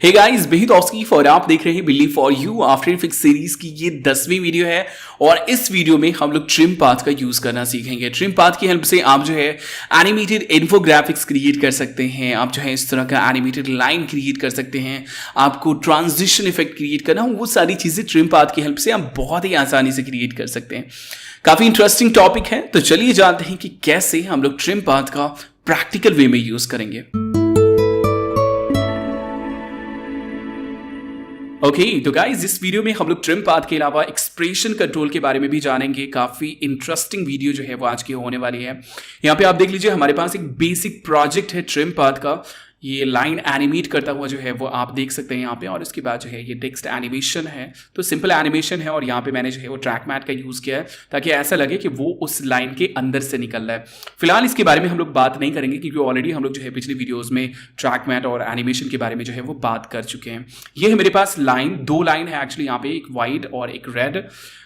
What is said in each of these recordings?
Hey guys, मैं तौसीफ और आप देख रहे हैं believe for you after effects series की ये 10वीं वीडियो है। और इस वीडियो में हम लोग ट्रिम पाथ का यूज करना सीखेंगे। ट्रिम पाथ की हेल्प से आप जो है एनिमेटेड इन्फोग्राफिक्स क्रिएट कर सकते हैं। आप जो है इस तरह का एनिमेटेड लाइन क्रिएट कर सकते हैं। आपको ट्रांजिशन इफेक्ट क्रिएट करना हो, वो सारी चीजें ट्रिम पाथ की हेल्प से आप बहुत ही आसानी से क्रिएट कर सकते हैं। काफी इंटरेस्टिंग टॉपिक है, तो चलिए जानते हैं कि कैसे हम लोग ट्रिम पाथ का प्रैक्टिकल वे में यूज करेंगे। ओके, तो गाइस इस वीडियो में हम लोग ट्रिम पाथ के अलावा एक्सप्रेशन कंट्रोल के बारे में भी जानेंगे। काफी इंटरेस्टिंग वीडियो जो है वो आज की होने वाली है। यहाँ पे आप देख लीजिए, हमारे पास एक बेसिक प्रोजेक्ट है ट्रिम पाथ का। ये लाइन एनिमेट करता हुआ जो है वो आप देख सकते हैं यहाँ पे। और इसके बाद जो है ये टेक्स्ट एनिमेशन है, तो सिंपल एनिमेशन है। और यहाँ पे मैंने जो है वो ट्रैक मैट का यूज किया है ताकि ऐसा लगे कि वो उस लाइन के अंदर से निकल रहा है। फिलहाल इसके बारे में हम लोग बात नहीं करेंगे क्योंकि ऑलरेडी हम लोग जो है पिछली वीडियोस में ट्रैक मैट और एनिमेशन के बारे में जो है वो बात कर चुके हैं। ये है मेरे पास लाइन, दो लाइन है एक्चुअली यहाँ पे, एक वाइट और एक रेड।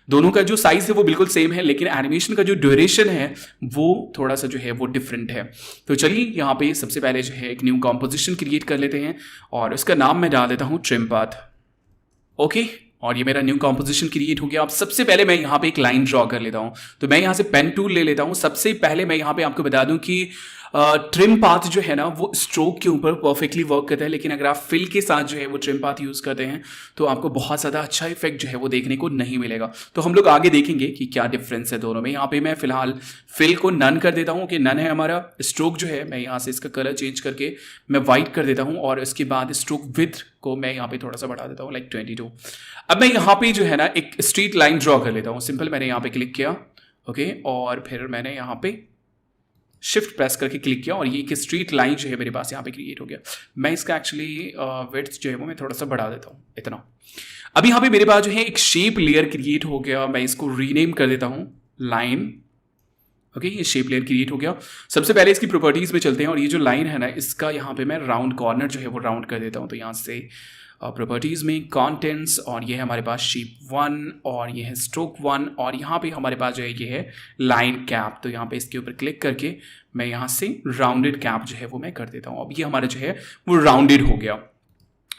दोनों का जो साइज है वो बिल्कुल सेम है, लेकिन एनिमेशन का जो ड्यूरेशन है वो थोड़ा सा जो है वो डिफरेंट है। तो चलिए यहाँ पे सबसे पहले जो है एक न्यू कॉम्पोजिशन क्रिएट कर लेते हैं और उसका नाम मैं डाल देता हूँ ट्रिम पाथ। ओके, और ये मेरा न्यू कॉम्पोजिशन क्रिएट हो गया। अब सबसे पहले मैं यहाँ पे एक लाइन ड्रॉ कर लेता हूँ। तो मैं यहाँ से पेन टूल ले लेता हूँ। सबसे पहले मैं यहाँ पे आपको बता दूं कि ट्रिम पाथ जो है ना वो स्ट्रोक के ऊपर परफेक्टली वर्क करता है, लेकिन अगर आप फिल के साथ जो है वो ट्रिम पाथ यूज करते हैं तो आपको बहुत ज़्यादा अच्छा इफेक्ट जो है वो देखने को नहीं मिलेगा। तो हम लोग आगे देखेंगे कि क्या डिफरेंस है दोनों में। यहाँ पे मैं फिलहाल फिल को नन कर देता हूँ कि नन है हमारा। स्ट्रोक जो है मैं यहाँ से इसका कलर चेंज करके मैं वाइट कर देता हूँ और इसके बाद स्ट्रोक विड्थ को मैं यहाँ पे थोड़ा सा बढ़ा देता हूँ, लाइक 22। अब मैं यहाँ पे जो है ना एक स्ट्रीट लाइन ड्रॉ कर लेता हूँ। सिंपल मैंने यहाँ पे क्लिक किया, ओके, और फिर मैंने यहाँ पे शिफ्ट प्रेस करके क्लिक किया और ये एक स्ट्रीट लाइन जो है मेरे पास यहाँ पे क्रिएट हो गया। मैं इसका एक्चुअली विड्थ जो है वो मैं थोड़ा सा बढ़ा देता हूँ, इतना। अब यहाँ पे मेरे पास जो है एक शेप लेयर क्रिएट हो गया। मैं इसको रीनेम कर देता हूँ लाइन। ओके, ये शेप लेयर क्रिएट हो गया। सबसे पहले इसकी प्रॉपर्टीज में चलते हैं और ये जो लाइन है ना इसका यहाँ पे मैं राउंड कॉर्नर जो है वो राउंड कर देता हूँ। तो यहाँ से प्रॉपर्टीज में कंटेंट्स, और ये है हमारे पास शेप 1 और ये है स्ट्रोक 1 और यहाँ पे हमारे पास जो है ये है लाइन कैप। तो यहाँ पे इसके ऊपर क्लिक करके मैं यहाँ से राउंडेड कैप जो है वो मैं कर देता हूँ। अब ये हमारा जो है वो राउंडेड हो गया।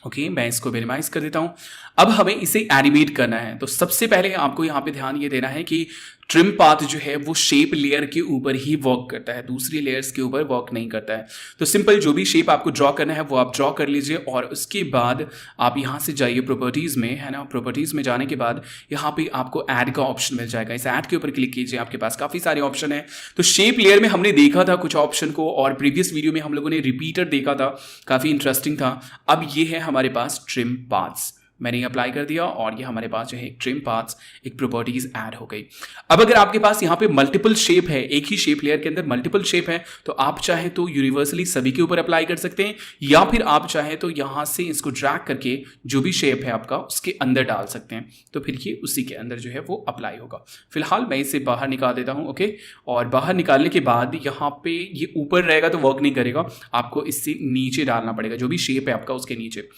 ओके, मैं इसको मिनिमाइज कर देता हूँ। अब हमें इसे एनिमेट करना है। तो सबसे पहले आपको यहाँ पे ध्यान ये देना है कि ट्रिम पाथ जो है वो शेप लेयर के ऊपर ही वर्क करता है, दूसरी लेयर्स के ऊपर वर्क नहीं करता है। तो सिंपल जो भी शेप आपको ड्रॉ करना है वो आप ड्रॉ कर लीजिए और उसके बाद आप यहाँ से जाइए प्रॉपर्टीज में, है ना। प्रॉपर्टीज में जाने के बाद यहाँ पे आपको ऐड का ऑप्शन मिल जाएगा। इस ऐड के ऊपर क्लिक कीजिए, आपके पास काफी सारे ऑप्शन है। तो शेप लेयर में हमने देखा था कुछ ऑप्शन को और प्रीवियस वीडियो में हम लोगों ने रिपीटर देखा था, काफी इंटरेस्टिंग था। अब ये है हमारे पास ट्रिम पाथ्स, मैंने ये अप्लाई कर दिया और ये हमारे पास जो है एक ट्रिम पाथ्स, एक प्रॉपर्टीज ऐड हो गई। अब अगर आपके पास यहाँ पे मल्टीपल शेप है, एक ही शेप लेयर के अंदर मल्टीपल शेप है, तो आप चाहे तो यूनिवर्सली सभी के ऊपर अप्लाई कर सकते हैं, या फिर आप चाहे तो यहाँ से इसको ड्रैग करके जो भी शेप है आपका उसके अंदर डाल सकते हैं। तो फिर ये उसी के अंदर जो है वो अप्लाई होगा। फिलहाल मैं इसे बाहर निकाल देता हूँ। ओके, और बाहर निकालने के बाद यहाँ पे ये ऊपर रहेगा तो वर्क नहीं करेगा, आपको इससे नीचे डालना पड़ेगा, जो भी शेप है आपका उसके नीचे।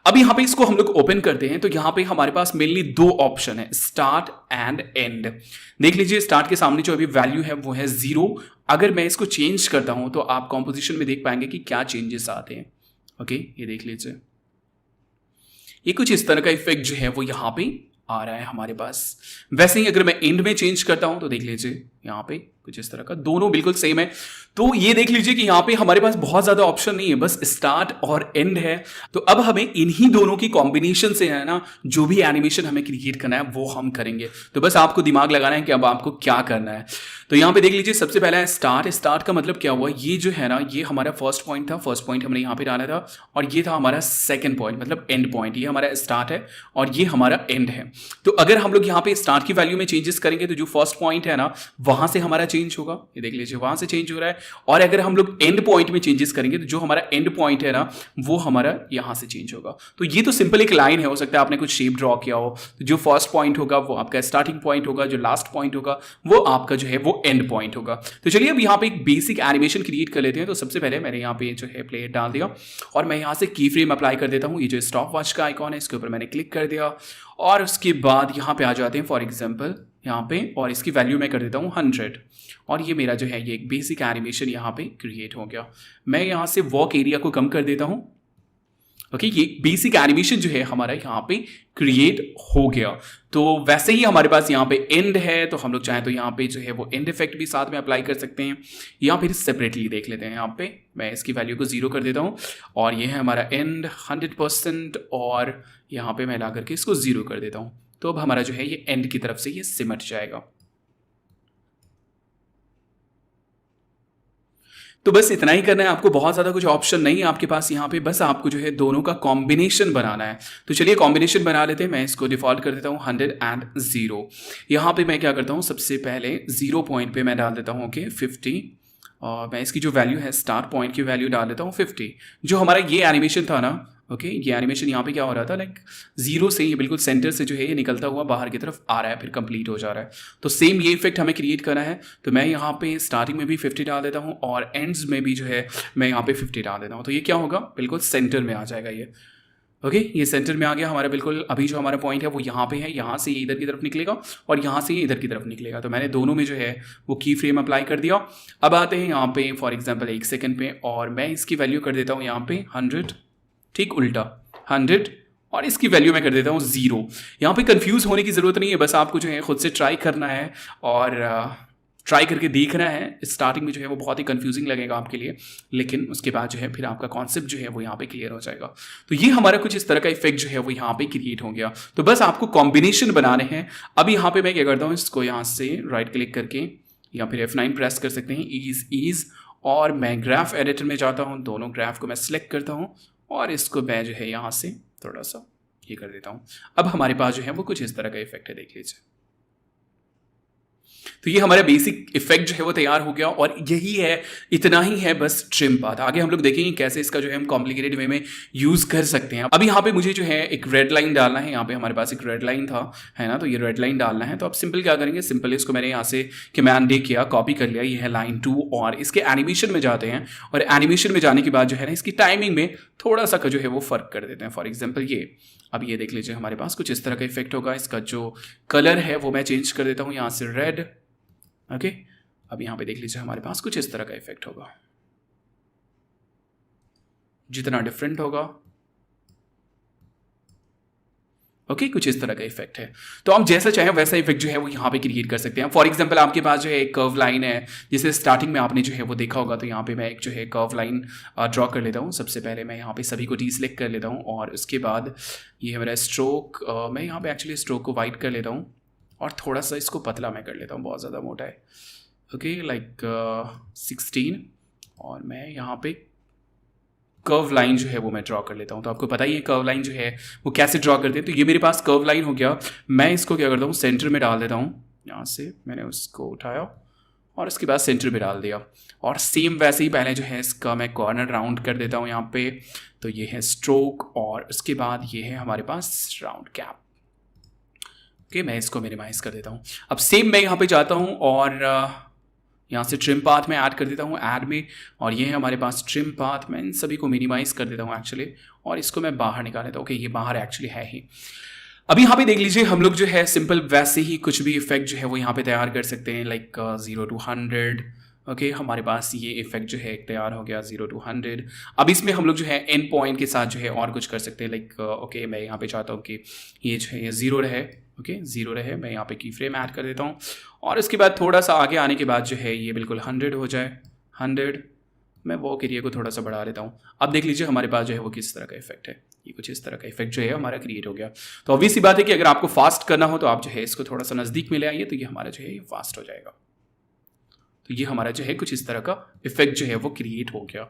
अब यहाँ पे इसको हम लोग ओपन करते हैं। तो यहाँ पे हमारे पास मेनली दो ऑप्शन है, स्टार्ट एंड एंड। देख लीजिए, स्टार्ट के सामने जो अभी वैल्यू है वो है 0। अगर मैं इसको चेंज करता हूं तो आप कॉम्पोजिशन में देख पाएंगे कि क्या चेंजेस आते हैं। ओके, ये देख लीजिए, ये कुछ इस तरह का इफेक्ट जो है वो यहाँ पे आ रहा है हमारे पास। वैसे ही अगर मैं एंड में चेंज करता हूं तो देख लीजिए यहाँ पे कुछ इस तरह का, दोनों बिल्कुल सेम है। तो ये देख लीजिए कि यहाँ पे हमारे पास बहुत ज्यादा ऑप्शन नहीं है, बस स्टार्ट और एंड है। तो अब हमें इन्हीं दोनों की कॉम्बिनेशन से है ना जो भी एनिमेशन हमें क्रिएट करना है वो हम करेंगे। तो बस आपको दिमाग लगाना है कि अब आपको क्या करना है। तो यहाँ पे देख लीजिए, सबसे पहला है स्टार्ट। स्टार्ट का मतलब क्या हुआ, ये जो है ना ये हमारा फर्स्ट पॉइंट था, फर्स्ट पॉइंट हमने यहाँ पे डाला था, और ये था हमारा सेकंड पॉइंट मतलब एंड पॉइंट। ये हमारा स्टार्ट है और ये हमारा एंड है। तो अगर हम लोग यहाँ पे स्टार्ट की वैल्यू में चेंजेस करेंगे तो जो फर्स्ट पॉइंट है ना वहां से हमारा चेंज होगा, ये देख लीजिए वहां से चेंज हो रहा है। और अगर हम लोग एंड पॉइंट में चेंजेस करेंगे तो जो हमारा एंड पॉइंट है ना वो हमारा यहां से चेंज होगा। तो ये तो सिंपल एक लाइन है, हो सकता है आपने कुछ शेप ड्रॉ किया हो, तो जो फर्स्ट पॉइंट होगा वो आपका स्टार्टिंग पॉइंट होगा, जो लास्ट पॉइंट होगा वो आपका जो है वो एंड पॉइंट होगा। तो चलिए अब यहाँ पे एक बेसिक एनिमेशन क्रिएट कर लेते हैं। तो सबसे पहले मैंने यहाँ पे जो है प्ले डाल दिया और मैं यहाँ से की फ्रेम अप्लाई कर देता हूँ। ये जो स्टॉप वॉच का आइकॉन है इसके ऊपर मैंने क्लिक कर दिया और उसके बाद यहाँ पे आ जाते हैं फॉर एग्जाम्पल यहाँ पे, और इसकी वैल्यू मैं कर देता हूँ 100 और ये मेरा जो है ये एक बेसिक एनिमेशन यहाँ पे क्रिएट हो गया। मैं यहाँ से वॉक एरिया को कम कर देता हूँ ओके, ये बेसिक एनिमेशन जो है हमारा यहाँ पे क्रिएट हो गया। तो वैसे ही हमारे पास यहाँ पे एंड है, तो हम लोग चाहें तो यहाँ पे जो है वो एंड इफेक्ट भी साथ में अप्लाई कर सकते हैं, या फिर सेपरेटली देख लेते हैं। यहाँ पे मैं इसकी वैल्यू को 0 कर देता हूँ और ये है हमारा एंड 100%, और यहाँ पे मैं ला करके इसको 0 कर देता हूँ। तो अब हमारा जो है ये एंड की तरफ से ये सिमट जाएगा। तो बस इतना ही करना है आपको, बहुत ज़्यादा कुछ ऑप्शन नहीं है आपके पास यहाँ पे, बस आपको जो है दोनों का कॉम्बिनेशन बनाना है। तो चलिए कॉम्बिनेशन बना लेते हैं। मैं इसको डिफॉल्ट कर देता हूँ 100 एंड 0। यहाँ पे मैं क्या करता हूँ, सबसे पहले 0 पॉइंट पे मैं डाल देता हूँ ओके 50, और मैं इसकी जो वैल्यू है स्टार्ट पॉइंट की वैल्यू डाल देता हूँ 50। जो हमारा ये एनिमेशन था ना, ओके ये एनिमेशन यहाँ पे क्या हो रहा था, लाइक 0 से ये बिल्कुल सेंटर से जो है ये निकलता हुआ बाहर की तरफ आ रहा है, फिर कंप्लीट हो जा रहा है। तो सेम ये इफेक्ट हमें क्रिएट करना है। तो मैं यहाँ पे स्टार्टिंग में भी 50 डाल देता हूँ और एंड्स में भी जो है मैं यहाँ पे 50 डाल देता हूँ। तो ये क्या होगा, बिल्कुल सेंटर में आ जाएगा ये। ओके ये सेंटर में आ गया हमारा बिल्कुल। अभी जो हमारा पॉइंट है वो यहाँ पे है, यहाँ से ये इधर की तरफ निकलेगा और यहाँ से ये इधर की तरफ निकलेगा। तो मैंने दोनों में जो है वो की फ्रेम अप्लाई कर दिया। अब आते हैं यहाँ पे फॉर एग्जांपल 1 सेकंड पे, और मैं इसकी वैल्यू कर देता हूँ यहाँ पे 100, ठीक उल्टा 100, और इसकी वैल्यू मैं कर देता हूँ 0। यहाँ पे कंफ्यूज होने की ज़रूरत नहीं है, बस आपको जो है खुद से ट्राई करना है और ट्राई करके देखना है। स्टार्टिंग में जो है वो बहुत ही कंफ्यूजिंग लगेगा आपके लिए, लेकिन उसके बाद जो है फिर आपका कॉन्सेप्ट जो है वो यहाँ पे क्लियर हो जाएगा। तो ये हमारा कुछ इस तरह का इफेक्ट जो है वो यहाँ पे क्रिएट हो गया। तो बस आपको कॉम्बिनेशन बनाने हैं। अब यहाँ पे मैं क्या करता हूँ, इसको यहाँ से राइट क्लिक करके या फिर F9 प्रेस कर सकते हैं, ईज, और मैं ग्राफ एडिटर में जाता हूँ, दोनों ग्राफ को मैं सिलेक्ट करता हूँ और इसको मैं जो है यहाँ से थोड़ा सा ये कर देता हूँ। अब हमारे पास जो है वो कुछ इस तरह का इफेक्ट है, देख लीजिए। तो ये हमारा बेसिक इफेक्ट जो है वो तैयार हो गया, और यही है, इतना ही है बस ट्रिम पाथ। आगे हम लोग देखेंगे कैसे इसका जो है हम कॉम्प्लिकेटेड वे में यूज कर सकते हैं। अभी यहाँ पे मुझे जो है एक रेड लाइन डालना है, यहाँ पे हमारे पास एक रेड लाइन था, है ना, तो ये रेड लाइन डालना है। तो अब सिंपल क्या करेंगे, सिंपल इसको मैंने यहाँ से कमांड दे किया, कॉपी कर लिया, ये है लाइन 2, और इसके एनिमेशन में जाते हैं, और एनिमेशन में जाने के बाद जो है ना इसकी टाइमिंग में थोड़ा सा जो है वो फर्क कर देते हैं। फॉर एग्जाम्पल ये, अब ये देख लीजिए हमारे पास कुछ इस तरह का इफेक्ट होगा। इसका जो कलर है वो मैं चेंज कर देता हूँ यहाँ से रेड, ओके। अब यहाँ पे देख लीजिए हमारे पास कुछ इस तरह का इफेक्ट होगा, जितना डिफरेंट होगा, ओके कुछ इस तरह का इफेक्ट है। तो आप जैसा चाहें वैसा इफेक्ट जो है वो यहाँ पे क्रिएट कर सकते हैं। फॉर एग्जांपल आपके पास जो है एक कर्व लाइन है, जिसे स्टार्टिंग में आपने जो है वो देखा होगा। तो यहाँ पे मैं एक जो है कर्व लाइन ड्रॉ कर लेता हूँ। सबसे पहले मैं यहाँ पे सभी को डीसेलेक्ट कर लेता हूँ, और उसके बाद ये है मेरा स्ट्रोक। मैं यहाँ पे एक्चुअली स्ट्रोक को वाइट कर लेता हूँ, और थोड़ा सा इसको पतला मैं कर लेता हूँ, बहुत ज़्यादा मोटा है, ओके लाइक 16। और मैं यहाँ पे कर्व लाइन जो है वो मैं ड्रॉ कर लेता हूँ। तो आपको पता ही है कर्व लाइन जो है वो कैसे ड्रॉ करते हैं। तो ये मेरे पास कर्व लाइन हो गया। मैं इसको क्या करता हूँ, सेंटर में डाल देता हूँ। यहाँ से मैंने उसको उठाया और उसके बाद सेंटर में डाल दिया, और सेम वैसे ही पहले जो है इसका मैं कॉर्नर राउंड कर देता हूँ यहाँ पे। तो ये है स्ट्रोक, और उसके बाद ये है हमारे पास राउंड कैप। ओके मैं इसको मिनिमाइज़ कर देता हूँ। अब सेम मैं यहाँ पे जाता हूँ और यहाँ से ट्रिम पाथ में ऐड कर देता हूँ ऐड में, और ये है हमारे पास ट्रिम पाथ। मैं इन सभी को मिनिमाइज़ कर देता हूँ एक्चुअली, और इसको मैं बाहर निकाल देता हूँ। ओके ये बाहर एक्चुअली है ही। अब यहाँ पे देख लीजिए हम लोग जो है सिंपल वैसे ही कुछ भी इफेक्ट जो है वो यहाँ पे तैयार कर सकते हैं, लाइक 0 to 100। ओके हमारे पास ये इफेक्ट जो है तैयार हो गया 0 to 100। अब इसमें हम लोग जो है एंड पॉइंट के साथ जो है और कुछ कर सकते हैं, लाइक ओके मैं यहाँ पे चाहता हूँ कि ये जो है ये 0 रहे। ओके 0 रहे, मैं यहाँ पे की फ्रेम ऐड कर देता हूँ, और उसके बाद थोड़ा सा आगे आने के बाद जो है ये बिल्कुल 100 हो जाए। 100 मैं वो एरिया को थोड़ा सा बढ़ा लेता हूँ। अब देख लीजिए हमारे पास जो है वो किस तरह का इफेक्ट है। ये कुछ इस तरह का इफेक्ट जो है हमारा क्रिएट हो गया। तो ऑब्वियस सी बात है कि अगर आपको फास्ट करना हो तो आप जो है इसको थोड़ा सा नज़दीक में ले आइए, तो ये हमारा जो है ये फास्ट हो जाएगा। तो ये हमारा जो है कुछ इस तरह का इफेक्ट जो है वो क्रिएट हो गया।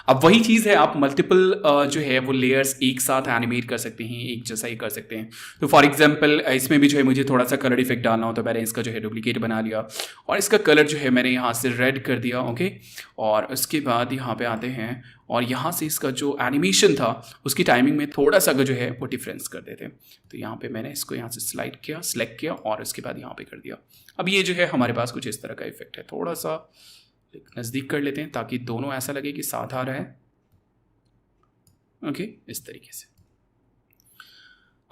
अब वही चीज़ है, आप मल्टीपल जो है वो लेयर्स एक साथ एनिमेट कर सकते हैं, एक जैसा ही कर सकते हैं। तो फॉर एग्जांपल इसमें भी जो है मुझे थोड़ा सा कलर इफेक्ट डालना हो, तो मैंने इसका जो है डुप्लीकेट बना लिया, और इसका कलर जो है मैंने यहाँ से रेड कर दिया। ओके और उसके बाद यहाँ पे आते हैं, और यहाँ से इसका जो एनिमेशन था उसकी टाइमिंग में थोड़ा सा जो है वो डिफरेंस कर देते हैं। तो यहाँ पे मैंने इसको यहाँ से सिलेक्ट किया और उसके बाद यहाँ पे कर दिया। अब ये जो है हमारे पास कुछ इस तरह का इफेक्ट है। थोड़ा सा नज़दीक कर लेते हैं ताकि दोनों ऐसा लगे कि साथ आ रहा है। ओके इस तरीके से।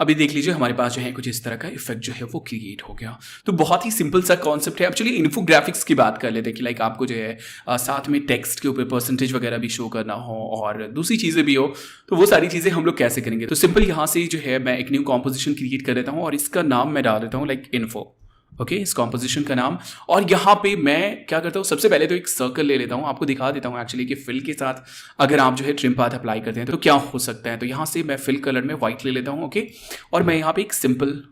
अभी देख लीजिए हमारे पास जो है कुछ इस तरह का इफेक्ट जो है वो क्रिएट हो गया। तो बहुत ही सिंपल सा कॉन्सेप्ट है। अब चलिए इन्फोग्राफिक्स की बात कर लेते हैं कि लाइक आपको जो है साथ में टेक्स्ट के ऊपर परसेंटेज वगैरह भी शो करना हो और दूसरी चीज़ें भी हो, तो वो सारी चीज़ें हम लोग कैसे करेंगे। तो सिंपल यहाँ से जो है मैं एक न्यू कॉम्पोजिशन क्रिएट कर देता हूँ और इसका नाम मैं डाल देता हूँ लाइक इन्फो। ओके, इस कॉम्पोजिशन का नाम। और यहाँ पे मैं क्या करता हूँ, सबसे पहले तो एक सर्कल ले लेता हूँ, आपको दिखा देता हूँ एक्चुअली कि फिल के साथ अगर आप जो है ट्रिम पाथ अप्लाई करते हैं तो क्या हो सकता है। तो यहाँ से मैं फिल कलर में व्हाइट ले लेता हूँ। ओके, और मैं यहाँ पे एक सिंपल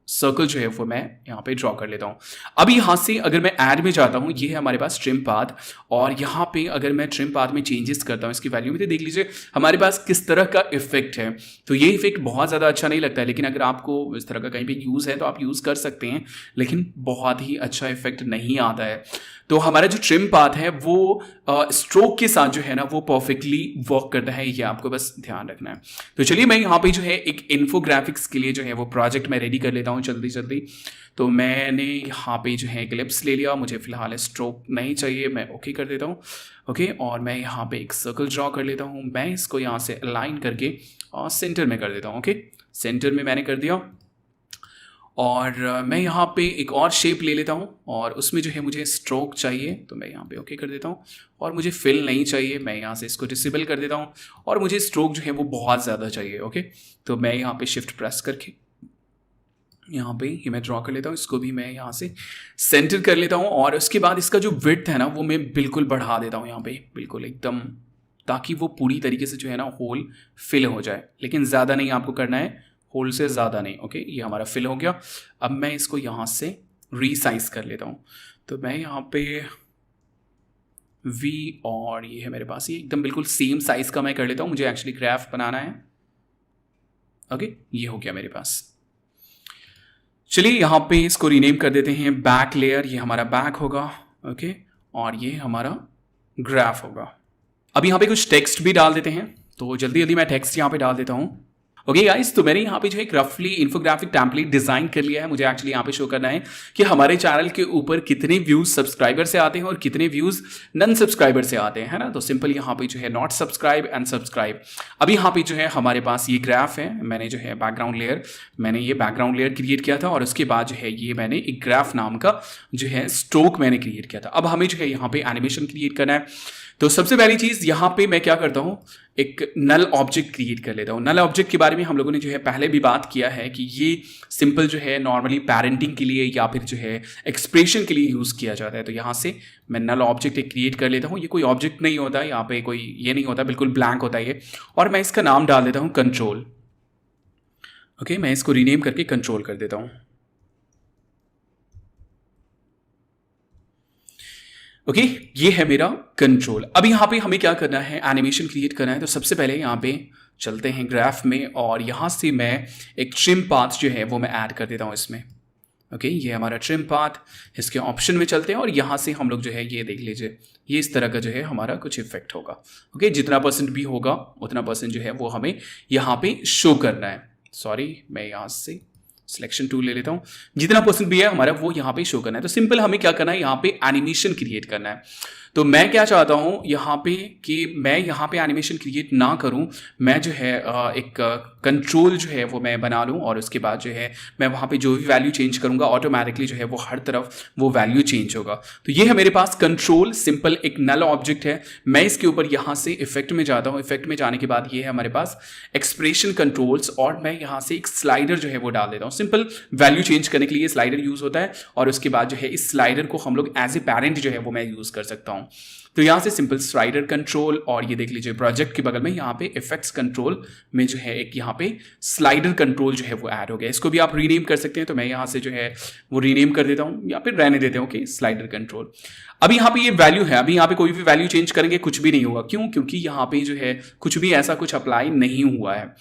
सर्कल जो है वो मैं यहाँ पे ड्रॉ कर लेता हूँ। अब यहाँ से अगर मैं ऐड में जाता हूँ, ये है हमारे पास ट्रिम पाथ, और यहाँ पे अगर मैं ट्रिम पाथ में चेंजेस करता हूँ इसकी वैल्यू में, तो देख लीजिए हमारे पास किस तरह का इफेक्ट है। तो ये इफेक्ट बहुत ज़्यादा अच्छा नहीं लगता है, लेकिन अगर आपको इस तरह का कहीं पे यूज़ है तो आप यूज़ कर सकते हैं, लेकिन बहुत ही अच्छा इफेक्ट नहीं आता है। तो हमारा जो ट्रिम पाथ है वो स्ट्रोक के साथ जो है ना वो परफेक्टली वर्क करता है, ये आपको बस ध्यान रखना है। तो चलिए मैं यहाँ पे जो है एक इन्फोग्राफिक्स के लिए जो है वो प्रोजेक्ट मैं रेडी कर लेता हूँ जल्दी जल्दी। तो मैंने यहाँ पे जो है क्लिप्स ले लिया, मुझे फिलहाल स्ट्रोक नहीं चाहिए, मैं ओके कर देता हूँ। ओके, और मैं यहाँ पे एक सर्कल ड्रॉ कर लेता हूँ, मैं इसको यहाँ से अलाइन करके और सेंटर में कर देता हूँ। ओके, सेंटर में मैंने कर दिया, और मैं यहाँ पे एक और शेप ले लेता हूँ और उसमें जो है मुझे स्ट्रोक चाहिए, तो मैं यहाँ पे ओके कर देता हूँ। और मुझे फिल नहीं चाहिए, मैं यहाँ से इसको डिसेबल कर देता हूँ। और मुझे स्ट्रोक जो है वो बहुत ज़्यादा चाहिए। ओके, तो मैं यहाँ पे शिफ्ट प्रेस करके यहाँ पे ही मैं ड्रॉ कर लेता हूँ, इसको भी मैं यहाँ से सेंटर कर लेता हूँ। और उसके बाद इसका जो विड्थ है ना वो मैं बिल्कुल बढ़ा देता हूँ यहाँ पे, बिल्कुल एकदम, ताकि वो पूरी तरीके से जो है ना होल फिल हो जाए। लेकिन ज़्यादा नहीं आपको करना है, होल से ज़्यादा नहीं। ओके, ये हमारा फिल हो गया। अब मैं इसको यहाँ से रीसाइज कर लेता हूँ। तो मैं यहाँ पे V, और ये है मेरे पास, ये एकदम बिल्कुल सेम साइज़ का मैं कर लेता हूँ, मुझे एक्चुअली ग्राफ बनाना है। ओके, ये हो गया मेरे पास। चलिए यहाँ पे इसको रीनेम कर देते हैं बैक लेयर, ये हमारा बैक होगा। ओके, और ये हमारा ग्राफ होगा। अब यहाँ पे कुछ टेक्स्ट भी डाल देते हैं, तो जल्दी जल्दी मैं टेक्स्ट यहाँ पे डाल देता हूँ। ओके गाइस, तो मैंने यहाँ पे जो एक रफली इन्फोग्राफिक टेम्पलेट डिजाइन कर लिया है। मुझे एक्चुअली यहाँ पे शो करना है कि हमारे चैनल के ऊपर कितने व्यूज सब्सक्राइबर से आते हैं और कितने व्यूज नॉन सब्सक्राइबर से आते हैं, है ना। तो सिंपल यहाँ पे जो है नॉट सब्सक्राइब एंड सब्सक्राइब। अब यहाँ पे जो है हमारे पास ये ग्राफ है, मैंने जो है बैकग्राउंड लेयर, मैंने ये बैकग्राउंड लेयर क्रिएट किया था, और उसके बाद जो है ये मैंने एक ग्राफ नाम का जो है स्ट्रोक मैंने क्रिएट किया था। अब हमें जो है यहाँ पे एनिमेशन क्रिएट करना है। तो सबसे पहली चीज यहाँ पे मैं क्या करता हूँ, एक नल ऑब्जेक्ट क्रिएट कर लेता हूँ। नल ऑब्जेक्ट के बारे में हम लोगों ने जो है पहले भी बात किया है कि ये सिंपल जो है नॉर्मली पेरेंटिंग के लिए या फिर जो है एक्सप्रेशन के लिए यूज़ किया जाता है। तो यहाँ से मैं नल ऑब्जेक्ट एक क्रिएट कर लेता हूँ। ये कोई ऑब्जेक्ट नहीं होता है, यहाँ पे कोई ये नहीं होता, बिल्कुल ब्लैंक होता है ये। और मैं इसका नाम डाल देता हूँ कंट्रोल। ओके, मैं इसको रीनेम करके कंट्रोल कर देता हूँ। ओके, ये है मेरा कंट्रोल। अब यहाँ पे हमें क्या करना है, एनिमेशन क्रिएट करना है। तो सबसे पहले यहाँ पे चलते हैं ग्राफ में, और यहाँ से मैं एक ट्रिम पाथ जो है वो मैं ऐड कर देता हूँ इसमें। ओके, ये हमारा ट्रिम पाथ, इसके ऑप्शन में चलते हैं और यहाँ से हम लोग जो है ये देख लीजिए, ये इस तरह का जो है हमारा कुछ इफेक्ट होगा। ओके, जितना परसेंट भी होगा उतना परसेंट जो है वो हमें यहाँ पे शो करना है। सॉरी, मैं यहाँ से सिलेक्शन टूल ले लेता हूँ। जितना परसेंट भी है हमारा वो यहाँ पे शो करना है। तो सिंपल हमें क्या करना है, यहाँ पे एनिमेशन क्रिएट करना है। तो मैं क्या चाहता हूँ यहाँ पे कि मैं यहाँ पे एनिमेशन क्रिएट ना करूँ, मैं जो है एक कंट्रोल जो है वो मैं बना लूँ, और उसके बाद जो है मैं वहाँ पे जो भी वैल्यू चेंज करूँगा ऑटोमेटिकली जो है वो हर तरफ वो वैल्यू चेंज होगा। तो ये है मेरे पास कंट्रोल, सिंपल एक नल ऑब्जेक्ट है। मैं इसके ऊपर यहाँ से इफेक्ट में जाता हूँ। इफेक्ट में जाने के बाद ये है हमारे पास एक्सप्रेशन कंट्रोल्स, और मैं यहाँ से एक स्लाइडर जो है वो डाल देता हूँ। सिंपल वैल्यू चेंज करने के लिए स्लाइडर यूज होता है, और उसके बाद जो है इस स्लाइडर को हम लोग एज ए पैरेंट जो है वो मैं यूज कर सकता हूँ। तो यहाँ से सिंपल स्लाइडर कंट्रोल, और ये देख लीजिए प्रोजेक्ट के बगल में यहाँ पे इफेक्ट्स कंट्रोल में जो है एक यहाँ पे स्लाइडर कंट्रोल जो है वो ऐड हो गया। इसको भी आप रीनेम कर सकते हैं, तो मैं यहाँ से जो है वो रीनेम कर देता हूँ या फिर रहने देते हैं। Okay, slider control. अभी यहाँ पे ये वैल्यू है, अभी यहाँ पे कोई भी वैल्यू चेंज करेंगे कुछ भी नहीं होगा। क्यों? क्योंकि यहाँ पे जो है कुछ भी ऐसा कुछ अप्लाई नहीं हुआ है।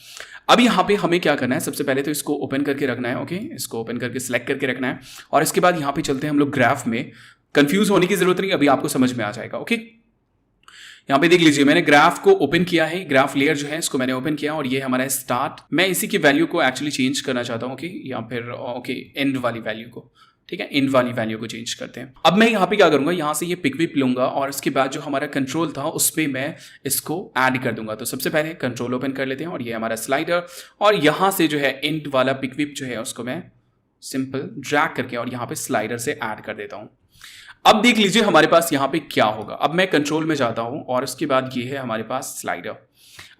अब यहाँ पे हमें क्या करना है, सबसे पहले तो इसको ओपन करके रखना है। ओके, इसको ओपन करके सिलेक्ट करके रखना है, और इसके बाद यहाँ पे चलते हैं हम लोग ग्राफ में। कंफ्यूज होने की जरूरत नहीं, अभी आपको समझ में आ जाएगा। ओके, यहाँ पे देख लीजिए मैंने ग्राफ को ओपन किया है, ग्राफ लेयर जो है इसको मैंने ओपन किया, और ये हमारा स्टार्ट। मैं इसी की वैल्यू को एक्चुअली चेंज करना चाहता हूँ कि या फिर ओके एंड वाली वैल्यू को। ठीक है, इन वाली वैल्यू को चेंज करते हैं। अब मैं यहाँ पे क्या करूंगा, यहाँ से ये पिकविप लूंगा और उसके बाद जो हमारा कंट्रोल था उस पर मैं इसको ऐड कर दूंगा। तो सबसे पहले कंट्रोल ओपन कर लेते हैं और ये हमारा स्लाइडर, और यहाँ से जो है इंड वाला पिकविप जो है उसको मैं सिंपल ड्रैग करके और यहाँ पे स्लाइडर से ऐड कर देता हूँ। अब देख लीजिए हमारे पास यहाँ पे क्या होगा। अब मैं कंट्रोल में जाता हूँ और उसके बाद ये है हमारे पास स्लाइडर।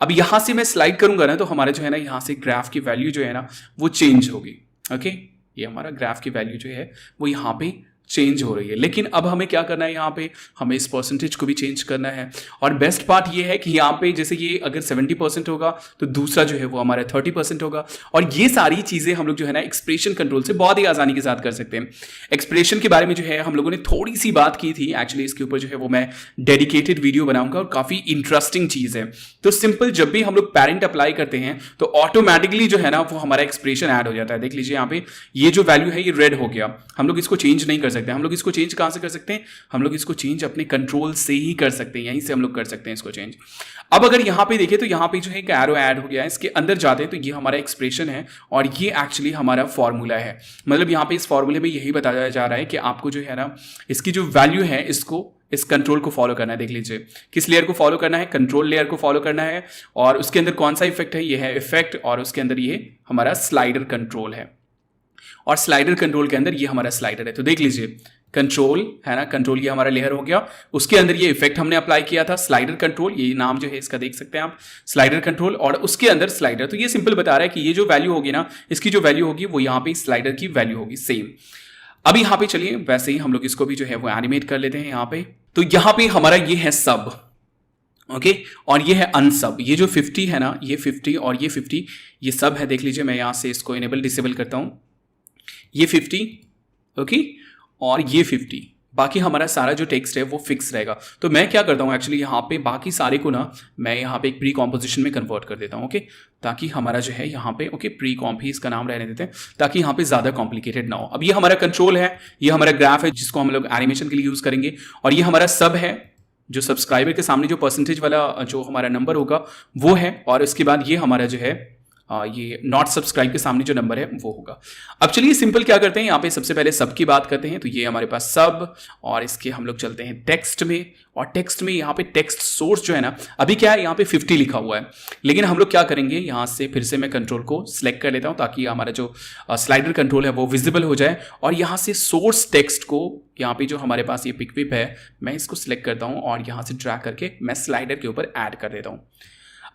अब यहाँ से मैं स्लाइड करूंगा ना तो हमारे जो है ना यहाँ से ग्राफ की वैल्यू जो है ना वो चेंज होगी। ओके, ये हमारा ग्राफ की वैल्यू जो है वो यहाँ पे चेंज हो रही है। लेकिन अब हमें क्या करना है, यहाँ पे हमें इस परसेंटेज को भी चेंज करना है। और बेस्ट पार्ट ये है कि यहाँ पे जैसे ये अगर 70% होगा तो दूसरा जो है वो हमारा 30% होगा। और ये सारी चीज़ें हम लोग जो है ना एक्सप्रेशन कंट्रोल से बहुत ही आसानी के साथ कर सकते हैं। एक्सप्रेशन के बारे में जो है हम लोगों ने थोड़ी सी बात की थी, एक्चुअली इसके ऊपर जो है वो मैं डेडिकेटेड वीडियो बनाऊंगा और काफ़ी इंटरेस्टिंग चीज़ है। तो सिंपल जब भी हम लोग पेरेंट अप्लाई करते हैं तो ऑटोमेटिकली जो है ना वो हमारा एक्सप्रेशन ऐड हो जाता है। देख लीजिए यहाँ पे ये जो वैल्यू है ये रेड हो गया, हम लोग इसको चेंज नहीं कर सकते। हम लोग इसको चेंज कहां से कर सकते हैं, हम लोग इसको चेंज अपने कंट्रोल से ही कर सकते हैं, यहीं से हम लोग कर सकते हैं इसको चेंज। अब अगर यहां पे देखें तो यहां पे जो है एक एरो ऐड हो गया है, इसके अंदर जाते हैं तो ये हमारा एक्सप्रेशन है और ये एक्चुअली हमारा फॉर्मूला है। मतलब यहां पे इस फॉर्मूले में यही बताया जा रहा है कि आपको जो है ना इसकी जो वैल्यू है इसको इस कंट्रोल को फॉलो करना है। देख लीजिए किस लेयर को फॉलो करना है, कंट्रोल लेयर को फॉलो करना है। और उसके अंदर कौन सा इफेक्ट है, ये है इफेक्ट, और उसके अंदर ये हमारा स्लाइडर कंट्रोल है। और स्लाइडर कंट्रोल के अंदर ये हमारा स्लाइडर है। तो देख लीजिए कंट्रोल है ना, कंट्रोल ये हमारा लेयर हो गया, उसके अंदर ये इफेक्ट हमने अप्लाई किया था स्लाइडर कंट्रोल, ये नाम जो है इसका देख सकते हैं आप, स्लाइडर कंट्रोल, और उसके अंदर स्लाइडर। तो ये सिंपल बता रहा है कि ये जो वैल्यू होगी ना, इसकी जो वैल्यू होगी वो यहाँ पे स्लाइडर की वैल्यू होगी सेम। अब यहाँ पे चलिए वैसे ही हम लोग इसको भी जो है वो एनिमेट कर लेते हैं यहाँ पे। तो यहाँ पे हमारा ये है सब, ओके, और ये है अनसब। ये जो 50 है ना, ये 50 और ये 50 ये सब है। देख लीजिए मैं यहाँ से इसको इनेबल डिसेबल करता हूँ, ये 50 ओके और ये 50, बाकी हमारा सारा जो टेक्स्ट है वो फिक्स रहेगा। तो मैं क्या करता हूँ एक्चुअली यहाँ पे बाकी सारे को ना मैं यहाँ पे एक प्री कॉम्पोजिशन में कन्वर्ट कर देता हूँ, ओके, ताकि हमारा जो है यहाँ पे ओके प्री कॉम्प ही इसका नाम रहने देते हैं ताकि यहाँ पे ज़्यादा कॉम्प्लिकेटेड ना हो। अब ये हमारा कंट्रोल है, ये हमारा ग्राफ है जिसको हम लोग एनिमेशन के लिए यूज़ करेंगे, और ये हमारा सब है जो सब्सक्राइबर के सामने जो परसेंटेज वाला जो हमारा नंबर होगा वो है, और इसके बाद ये हमारा जो है ये नॉट सब्सक्राइब के सामने जो नंबर है वो होगा। अब चलिए सिंपल क्या करते हैं, यहाँ पे सबसे पहले सब की बात करते हैं। तो ये हमारे पास सब, और इसके हम लोग चलते हैं टेक्स्ट में, और टेक्स्ट में यहाँ पे टेक्स्ट सोर्स जो है ना, अभी क्या है यहाँ पे 50 लिखा हुआ है, लेकिन हम लोग क्या करेंगे यहाँ से फिर से मैं कंट्रोल को सिलेक्ट कर लेता हूँ ताकि हमारा जो स्लाइडर कंट्रोल है वो विजिबल हो जाए। और यहाँ से सोर्स टेक्स्ट को यहाँ पे जो हमारे पास ये पिकविप है मैं इसको सिलेक्ट करता हूँ और यहाँ से ड्रैग करके मैं स्लाइडर के ऊपर ऐड कर देता हूँ।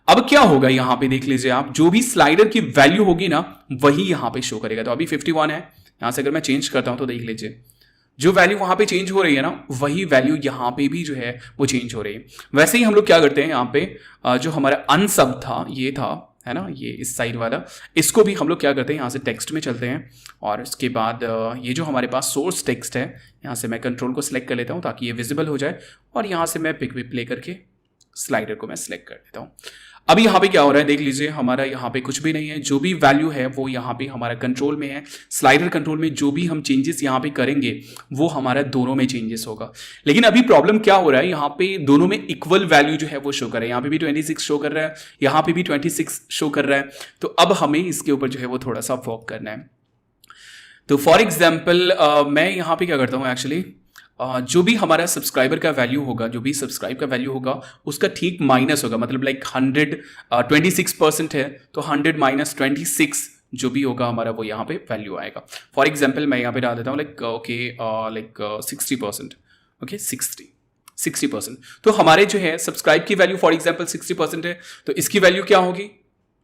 अब क्या होगा यहाँ पे देख लीजिए आप, जो भी स्लाइडर की वैल्यू होगी ना वही यहाँ पे शो करेगा। तो अभी 51 है, यहाँ से अगर मैं चेंज करता हूँ तो देख लीजिए जो वैल्यू वहाँ पे चेंज हो रही है ना वही वैल्यू यहाँ पे भी जो है वो चेंज हो रही है। वैसे ही हम लोग क्या करते हैं यहाँ पे जो हमारा अनसब था ये था है ना, ये इस साइड वाला, इसको भी हम लोग क्या करते हैं यहाँ से टेक्स्ट में चलते हैं, और उसके बाद ये जो हमारे पास सोर्स टेक्स्ट है यहाँ से मैं कंट्रोल को सिलेक्ट कर लेता हूँ ताकि ये विजिबल हो जाए, और यहाँ से मैं पिकविप प्ले करके स्लाइडर को मैं सिलेक्ट कर देता हूँ। अभी यहाँ पे क्या हो रहा है देख लीजिए, हमारा यहाँ पे कुछ भी नहीं है, जो भी वैल्यू है वो यहाँ पे हमारा कंट्रोल में है। स्लाइडर कंट्रोल में जो भी हम चेंजेस यहाँ पे करेंगे वो हमारा दोनों में चेंजेस होगा। लेकिन अभी प्रॉब्लम क्या हो रहा है, यहाँ पे दोनों में इक्वल वैल्यू जो है वो शो कर रहा है, यहाँ पे भी 26 शो कर रहा है, यहाँ पे भी 26 शो कर रहा है। तो अब हमें इसके ऊपर जो है वो थोड़ा सा वर्क करना है। तो फॉर एग्जाम्पल मैं यहाँ पे क्या करता हूँ एक्चुअली, जो भी हमारा सब्सक्राइबर का वैल्यू होगा, जो भी सब्सक्राइब का वैल्यू होगा उसका ठीक माइनस होगा, मतलब लाइक 126% है तो 100 माइनस 26 जो भी होगा हमारा वो यहाँ पे वैल्यू आएगा। फॉर एग्जांपल मैं यहाँ पे डाल देता हूँ लाइक ओके लाइक 60%, ओके 60%। तो हमारे जो है सब्सक्राइब की वैल्यू फॉर एग्जांपल 60% है, तो इसकी वैल्यू क्या होगी,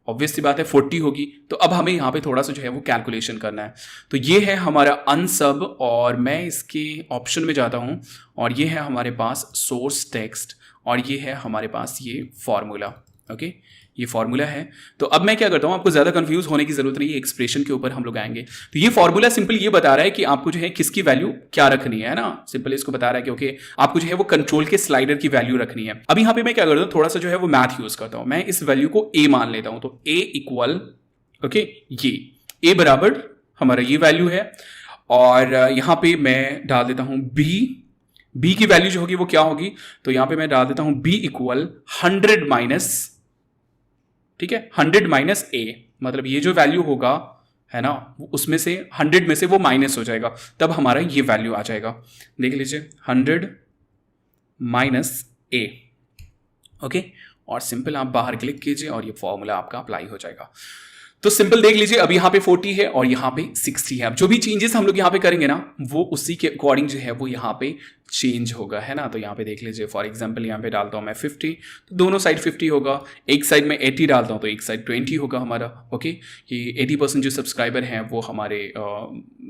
ऑब्वियस सी बात है 40 होगी। तो अब हमें यहाँ पे थोड़ा सा जो है वो कैलकुलेशन करना है। तो ये है हमारा अनसब, और मैं इसके ऑप्शन में जाता हूँ, और ये है हमारे पास सोर्स टेक्स्ट, और ये है हमारे पास ये फॉर्मूला, ओके ये फॉर्मूला है। तो अब मैं क्या करता हूँ, आपको ज़्यादा कंफ्यूज होने की जरूरत नहीं है, एक्सप्रेशन के ऊपर हम लोग आएंगे। तो ये फॉर्मूला सिंपल ये बता रहा है कि आपको जो है किसकी वैल्यू क्या रखनी है ना, सिंपल इसको बता रहा है कि ओके आपको जो है वो कंट्रोल के स्लाइडर की वैल्यू रखनी है। अब यहाँ पे मैं क्या करता हूँ, थोड़ा सा जो है वो मैथ यूज करता हूँ, मैं इस वैल्यू को ए मान लेता हूँ। तो ए इक्वल ओके ये ए बराबर हमारा ये वैल्यू है, और यहाँ पे मैं डाल देता हूँ बी की वैल्यू जो होगी वो क्या होगी, तो यहाँ पे मैं डाल देता हूँ बी इक्वल 100 माइनस, ठीक है 100 माइनस ए, मतलब ये जो वैल्यू होगा है ना, उसमें से 100 में से वो माइनस हो जाएगा, तब हमारा ये वैल्यू आ जाएगा। देख लीजिए 100 माइनस ए, ओके, और सिंपल आप बाहर क्लिक कीजिए और ये फॉर्मूला आपका अप्लाई हो जाएगा। तो सिंपल देख लीजिए, अब यहाँ पे 40 है और यहाँ पे 60 है। अब जो भी चेंजेस हम लोग यहाँ पे करेंगे ना, वो उसी के अकॉर्डिंग जो है वो यहाँ पे चेंज होगा, है ना। तो यहाँ पे देख लीजिए, फॉर एग्जांपल यहाँ पे डालता हूँ मैं 50, तो दोनों साइड 50 होगा। एक साइड में 80 डालता हूँ तो एक साइड 20 होगा हमारा, ओके। ये 80% जो सब्सक्राइबर हैं वो हमारे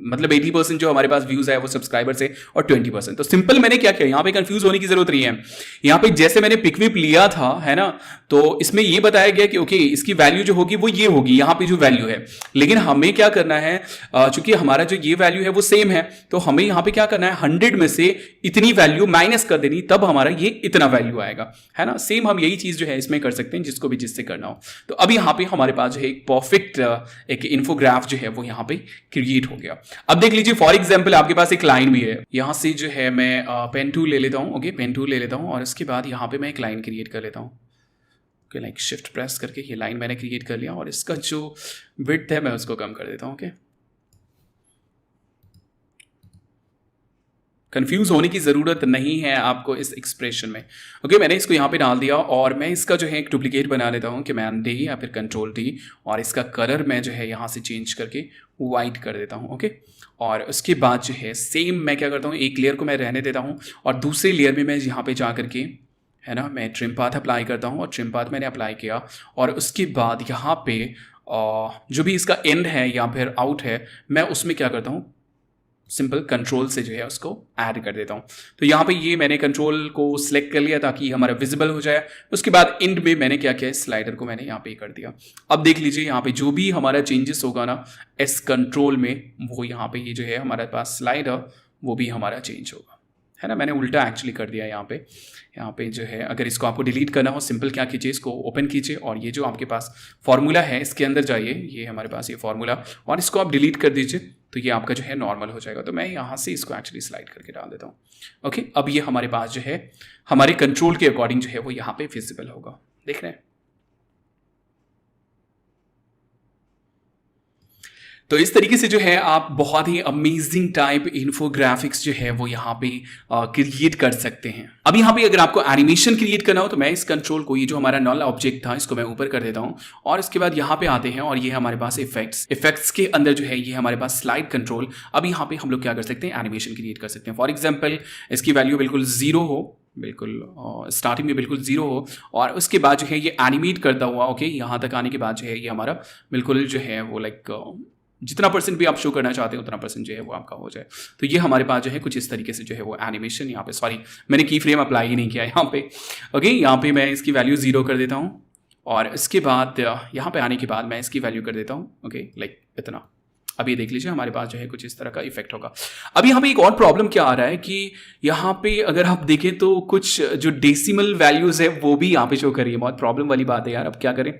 मतलब 80% जो हमारे पास व्यूज़ है वो सब्सक्राइबर से, और 20%। तो सिंपल मैंने क्या किया, यहाँ पे कंफ्यूज होने की जरूरत नहीं है। यहाँ पे जैसे मैंने पिकविप लिया था, है ना, तो इसमें ये बताया गया कि ओके इसकी वैल्यू जो होगी वो ये होगी, यहाँ पे जो वैल्यू है। लेकिन हमें क्या करना है, चूंकि हमारा जो ये वैल्यू है वो सेम है, तो हमें यहाँ पे क्या करना है, 100 में से इतनी वैल्यू माइनस कर देनी, तब हमारा ये इतना वैल्यू आएगा, है ना। सेम हम यही चीज जो है इसमें कर सकते हैं, जिसको भी जिससे करना हो। तो अब यहाँ पे हमारे पास जो है एक परफेक्ट एक इन्फोग्राफ जो है वो यहाँ पे क्रिएट हो गया। अब देख लीजिए, फॉर एग्जाम्पल आपके पास एक लाइन भी है, यहाँ से जो है मैं पेन टूल ले लेता हूँ, ओके, पेन टूल ले लेता हूँ, और इसके बाद यहाँ पे मैं एक लाइन क्रिएट कर लेता हूँ, ओके, लाइक शिफ्ट प्रेस करके ये लाइन मैंने क्रिएट कर लिया, और इसका जो विड्थ है मैं उसको कम कर देता हूँ, ओके। कंफ्यूज होने की ज़रूरत नहीं है आपको इस एक्सप्रेशन में, ओके। मैंने इसको यहाँ पे डाल दिया, और मैं इसका जो है एक डुप्लीकेट बना लेता हूँ, कमांड डी या फिर कंट्रोल डी, और इसका कलर मैं जो है यहाँ से चेंज करके वाइट कर देता हूँ, ओके। और उसके बाद जो है सेम मैं क्या करता हूँ, एक लेयर को मैं रहने देता हूँ, और दूसरी लेयर में मैं यहाँ पे जा करके, है ना, मैं ट्रिम पाथ अप्लाई करता हूँ, और ट्रिम पाथ मैंने अप्लाई किया, और उसके बाद यहाँ पे जो भी इसका एंड है या फिर आउट है, मैं उसमें क्या करता हूँ, सिंपल कंट्रोल से जो है उसको ऐड कर देता हूँ। तो यहाँ पे ये मैंने कंट्रोल को सिलेक्ट कर लिया ताकि हमारा विजिबल हो जाए। उसके बाद एंड में मैंने क्या किया, स्लाइडर को मैंने यहाँ पे कर दिया। अब देख लीजिए यहाँ पे जो भी हमारा चेंजेस होगा ना इस कंट्रोल में, वो यहाँ पे ये जो है हमारे पास स्लाइडर वो भी हमारा चेंज होगा, है ना। मैंने उल्टा एक्चुअली कर दिया यहाँ पे जो है। अगर इसको आपको डिलीट करना हो, सिंपल क्या कीजिए, इसको ओपन कीजिए, और ये जो आपके पास फॉर्मूला है इसके अंदर जाइए, ये हमारे पास ये फॉर्मूला, और इसको आप डिलीट कर दीजिए, तो ये आपका जो है नॉर्मल हो जाएगा। तो मैं यहाँ से इसको एक्चुअली स्लाइड करके डाल देता हूँ, ओके। अब ये हमारे पास जो है हमारे कंट्रोल के अकॉर्डिंग जो है वो यहाँ पे विजिबल होगा, देख रहे हैं। तो इस तरीके से जो है आप बहुत ही अमेजिंग टाइप इन्फोग्राफिक्स जो है वो यहाँ पे क्रिएट कर सकते हैं। अब यहाँ पे अगर आपको एनिमेशन क्रिएट करना हो, तो मैं इस कंट्रोल को, ये जो हमारा नल ऑब्जेक्ट था, इसको मैं ऊपर कर देता हूँ, और इसके बाद यहाँ पे आते हैं, और ये हमारे पास इफेक्ट्स के अंदर जो है ये हमारे पास स्लाइड कंट्रोल। अब यहाँ पे हम लोग क्या कर सकते हैं, एनिमेशन क्रिएट कर सकते हैं। फॉर एग्जाम्पल इसकी वैल्यू बिल्कुल 0 हो, बिल्कुल स्टार्टिंग में बिल्कुल 0 हो, और उसके बाद जो है ये एनिमेट करता हुआ, ओके, यहाँ तक आने के बाद जो है ये हमारा बिल्कुल जो है वो लाइक जितना परसेंट भी आप शो करना चाहते हैं उतना परसेंट जो है वो आपका हो जाए। तो ये हमारे पास जो है कुछ इस तरीके से जो है वो एनिमेशन यहाँ पे, सॉरी मैंने की फ्रेम अप्लाई ही नहीं किया यहाँ पे, ओके। यहाँ पे मैं इसकी वैल्यू 0 कर देता हूँ, और इसके बाद यहाँ पे आने के बाद मैं इसकी वैल्यू कर देता हूँ, ओके, लाइक इतना। अब ये देख लीजिए हमारे पास जो है कुछ इस तरह का इफेक्ट होगा। अब यहाँ पे एक और प्रॉब्लम क्या आ रहा है कि यहाँ पे अगर आप देखें तो कुछ जो डेसिमल वैल्यूज है वो भी यहाँ पे शो कर रही है। बहुत प्रॉब्लम वाली बात है यार, अब क्या करें।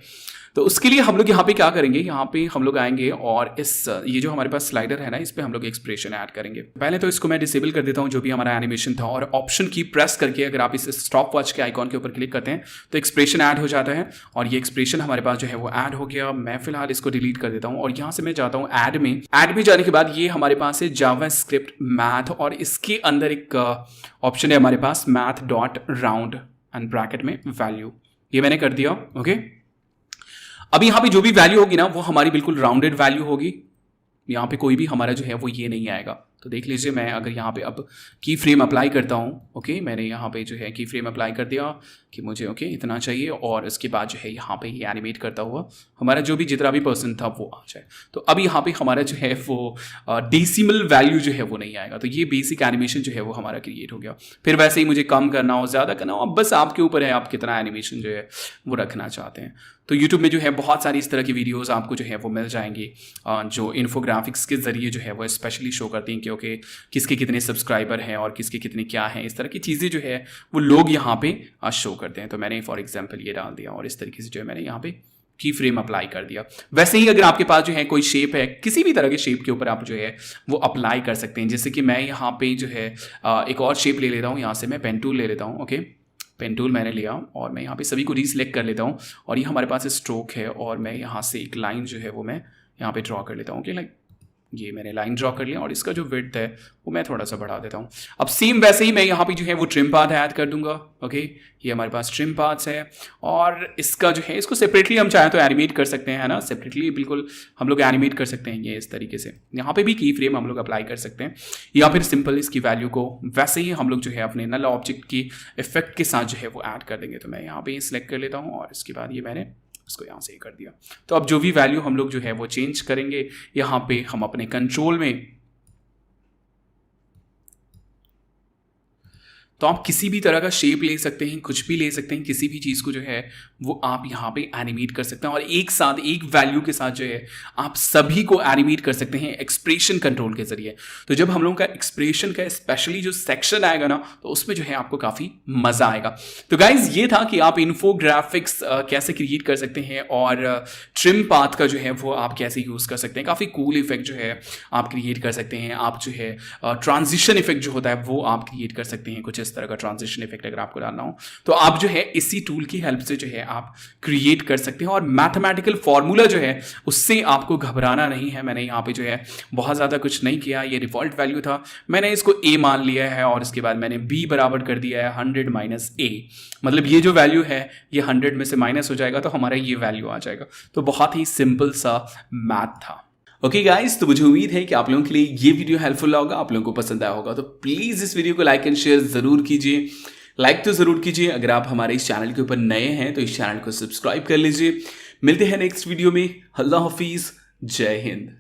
तो उसके लिए हम लोग यहाँ पे क्या करेंगे, यहाँ पे हम लोग आएंगे और ये जो हमारे पास स्लाइडर है ना, इस पे हम लोग एक्सप्रेशन ऐड करेंगे। पहले तो इसको मैं डिसेबल कर देता हूँ जो भी हमारा एनिमेशन था, और ऑप्शन की प्रेस करके अगर आप इस स्टॉप वॉच के आइकॉन के ऊपर क्लिक करते हैं तो एक्सप्रेशन ऐड हो जाता है, और ये एक्सप्रेशन हमारे पास जो है वो ऐड हो गया। मैं फिलहाल इसको डिलीट कर देता हूँ, और यहाँ से मैं जाता हूँ ऐड में। ऐड में जाने के बाद ये हमारे पास है जावास्क्रिप्ट मैथ, और इसके अंदर एक ऑप्शन है हमारे पास math.round एंड ब्रैकेट में वैल्यू, ये मैंने कर दिया, ओके। अब यहाँ पे जो भी वैल्यू होगी ना वो हमारी बिल्कुल राउंडेड वैल्यू होगी, यहाँ पे कोई भी हमारा जो है वो ये नहीं आएगा। तो देख लीजिए मैं अगर यहाँ पे अब की फ्रेम अप्लाई करता हूँ, ओके, मैंने यहाँ पे जो है की फ्रेम अप्लाई कर दिया कि मुझे ओके इतना चाहिए, और इसके बाद जो है यहाँ पे ये एनिमेट करता हुआ हमारा जो भी जितना भी पर्सन था वो आ जाए। तो अब यहाँ पे हमारा जो है वो डेसिमल वैल्यू जो है वो नहीं आएगा। तो ये बेसिक एनिमेशन जो है वो हमारा क्रिएट हो गया। फिर वैसे ही मुझे कम करना हो, ज़्यादा करना हो, अब बस आपके ऊपर है आप कितना एनिमेशन जो है वो रखना चाहते हैं। तो यूट्यूब में जो है बहुत सारी इस तरह की वीडियोस आपको जो है वो मिल जाएंगी जो इन्फोग्राफिक्स के ज़रिए जो है वो स्पेशली शो करती हैं कि ओके किसके कितने सब्सक्राइबर हैं और किसके कितने क्या हैं, इस तरह की चीज़ें जो है वो लोग यहाँ पे शो करते हैं। तो मैंने फॉर एग्जांपल ये डाल दिया, और इस तरीके से जो है मैंने यहाँ पे की फ्रेम अप्लाई कर दिया। वैसे ही अगर आपके पास जो है कोई शेप है, किसी भी तरह के शेप के ऊपर आप जो है वो अप्लाई कर सकते हैं। जैसे कि मैं यहाँ पे जो है एक और शेप ले लेता हूँ, यहाँ से मैं पेन टूल ले लेता हूँ, ओके, पेन टूल मैंने लिया, और मैं यहाँ पे सभी को रीसिलेक्ट कर लेता हूँ, और ये हमारे पास स्ट्रोक है, और मैं यहाँ से एक लाइन जो है वो मैं यहाँ पे ड्रॉ कर लेता हूँ। ओके, लाइक ये मैंने लाइन ड्रॉ कर लिया और इसका जो विड्थ है वो मैं थोड़ा सा बढ़ा देता हूँ। अब सेम वैसे ही मैं यहाँ पे जो है वो ट्रिम पाथ ऐड कर दूंगा। ओके, ये हमारे पास ट्रिम पाथ्स है और इसका जो है इसको सेपरेटली हम चाहें तो एनिमेट कर सकते हैं, है ना, सेपरेटली बिल्कुल हम लोग एनिमेट कर सकते हैं ये इस तरीके से। यहाँ पे भी की फ्रेम हम लोग अप्लाई कर सकते हैं या फिर सिंपल इसकी वैल्यू को वैसे ही हम लोग जो है अपने नल ऑब्जेक्ट की इफेक्ट के साथ जो है वो ऐड कर देंगे। तो मैं यहाँ पे सिलेक्ट कर लेता हूँ और इसके बाद ये मैंने इसको यहाँ से कर दिया। तो अब जो भी वैल्यू हम लोग जो है वो चेंज करेंगे, यहाँ पे हम अपने कंट्रोल में, तो आप किसी भी तरह का शेप ले सकते हैं, कुछ भी ले सकते हैं, किसी भी चीज़ को जो है वो आप यहाँ पे एनिमेट कर सकते हैं और एक साथ एक वैल्यू के साथ जो है आप सभी को एनिमेट कर सकते हैं एक्सप्रेशन कंट्रोल के जरिए। तो जब हम लोगों का एक्सप्रेशन का स्पेशली जो सेक्शन आएगा ना, तो उसमें जो है आपको काफ़ी मज़ा आएगा। तो गाइज ये था कि आप इन्फोग्राफिक्स कैसे क्रिएट कर सकते हैं और ट्रिम पाथ का जो है वो आप कैसे यूज़ कर सकते हैं। काफ़ी कूल इफेक्ट जो है आप क्रिएट कर सकते हैं। आप जो है ट्रांजिशन इफेक्ट जो होता है वो आप क्रिएट कर सकते हैं। कुछ इस तरह का ट्रांजिशन इफेक्ट अगर आपको डालना हो तो आप जो है इसी टूल की हेल्प से जो है आप क्रिएट कर सकते हैं। और मैथमेटिकल फॉर्मूला जो है उससे आपको घबराना नहीं है। मैंने यहाँ पे जो है बहुत ज़्यादा कुछ नहीं किया, ये डिफॉल्ट वैल्यू था, मैंने इसको a मान लिया है और इसके बाद मैंने b बराबर कर दिया है 100 माइनस a। मतलब ये जो वैल्यू है ये 100 में से माइनस हो जाएगा तो हमारा ये वैल्यू आ जाएगा। तो बहुत ही सिंपल सा मैथ था। ओके गाइस, तो मुझे उम्मीद है कि आप लोगों के लिए ये वीडियो हेल्पफुल होगा, आप लोगों को पसंद आया होगा। तो प्लीज़ इस वीडियो को लाइक एंड शेयर ज़रूर कीजिए। लाइक तो ज़रूर कीजिए। अगर आप हमारे इस चैनल के ऊपर नए हैं तो इस चैनल को सब्सक्राइब कर लीजिए। मिलते हैं नेक्स्ट वीडियो में। अल्लाह हाफिज़, जय हिंद।